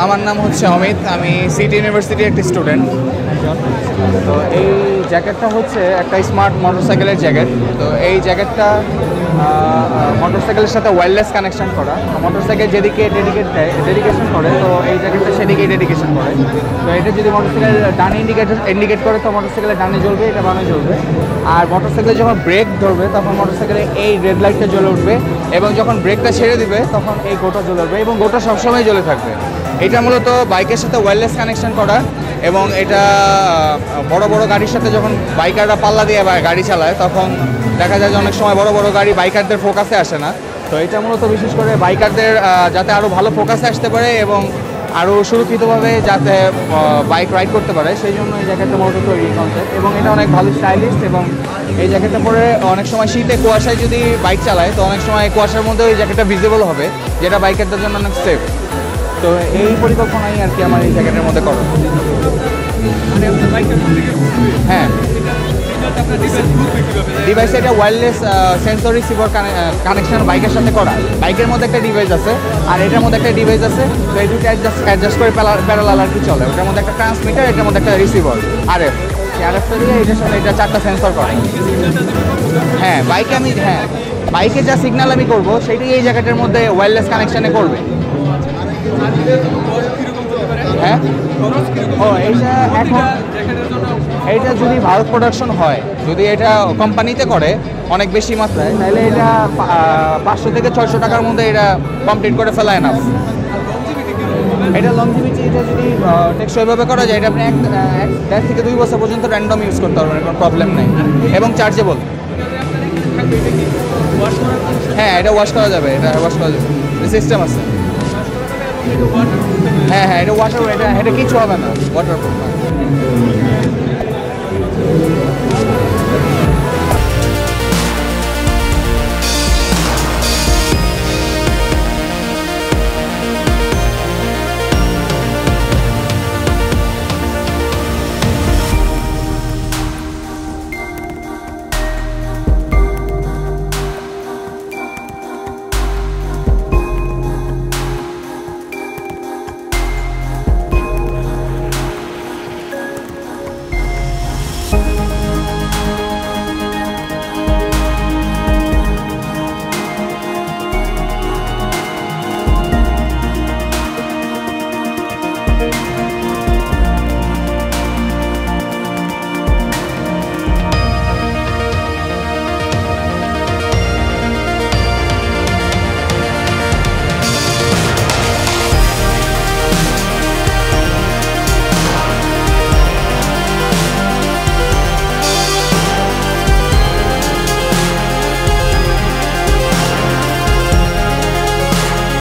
আমার নাম হচ্ছে অমিত, আমি সিটি ইউনিভার্সিটির একটি স্টুডেন্ট। তো এই জ্যাকেটটা হচ্ছে একটা স্মার্ট মোটরসাইকেলের জ্যাকেট। তো এই জ্যাকেটটা মোটরসাইকেলের সাথে ওয়্যারলেস কানেকশন করা। মোটরসাইকেল যেদিকে ডেডিকেশন করে, তো এই জ্যাকেটটা সেদিকেই ডেডিকেশন করে। তো এটা যদি মোটরসাইকেল ডানে ইন্ডিকেট করে, তো মোটরসাইকেলের ডানে জ্বলবে, এটা বামে জ্বলবে। আর মোটরসাইকেলে যখন ব্রেক ধরবে, তখন মোটরসাইকেলে এই রেড লাইটটা জ্বলে উঠবে, এবং যখন ব্রেকটা ছেড়ে দিবে তখন এই গোটা জ্বলে উঠবে, এবং গোটা সবসময় জ্বলে থাকবে। এটা মূলত বাইকের সাথে ওয়্যারলেস কানেকশন করা, এবং এটা বড় বড় গাড়ির সাথে যখন বাইকাররা পাল্লা দিয়ে গাড়ি চালায়, তখন দেখা যায় যে অনেক সময় বড় বড় গাড়ি বাইকারদের ফোকাসে আসে না। তো এটা মূলত বিশেষ করে বাইকারদের যাতে আরও ভালো ফোকাসে আসতে পারে এবং আরও সুরক্ষিতভাবে যাতে বাইক রাইড করতে পারে, সেই জন্য এই জ্যাকেটটা মূলত তৈরি কনসেপ্ট। এবং এটা অনেক ভালো স্টাইলিশ, এবং এই জ্যাকেটটা পরে অনেক সময় শীতে কুয়াশায় যদি বাইক চালায়, তো অনেক সময় কুয়াশার মধ্যে ওই জ্যাকেটটা ভিজিবল হবে, যেটা বাইকারদের জন্য অনেক সেফ। তো এই পরিকল্পনাই আর কি আমার এই জ্যাকেটের মধ্যে করা। হ্যাঁ, ডিভাইস এটা ওয়্যারলেস সেন্সর রিসিভার কানেকশন বাইকের সাথে করা। বাইকের মধ্যে একটা ডিভাইস আছে, আর এটার মধ্যে একটা ডিভাইস আছে। তো এই দুটো অ্যাডজাস্ট করে প্যারালাল আর কি চলে। ওটার মধ্যে একটা ট্রান্সমিটার, এটার মধ্যে একটা রিসিভার, আরএফটা দিয়ে এটার সাথে এটা 4টা সেন্সর করে। হ্যাঁ, বাইকে যা সিগন্যাল আমি করবো, সেইটাই এই জ্যাকেটের মধ্যে ওয়্যারলেস কানেকশানে করবে। হ্যাঁ, ও এইটা যদি ভারত প্রোডাকশন হয়, যদি এটা কোম্পানিতে করে অনেক বেশি মাত্রায়, তাহলে এটা 500 থেকে 600 টাকার মধ্যে এটা কমপ্লিট করে ফেলায় না। এটা লংজিভিটি, এটা যদি টেকসইভাবে করা যায়, এটা আপনি 1 থেকে 2 বছর পর্যন্ত র্যান্ডম ইউজ করতে পারবেন, কোনো প্রবলেম নেই, এবং চার্জেবল। হ্যাঁ, এটা ওয়াশ করা যাবে, সিস্টেম আছে। হ্যাঁ, এটা এটা কিছু হবে না, ওয়াটারপ্রুফ।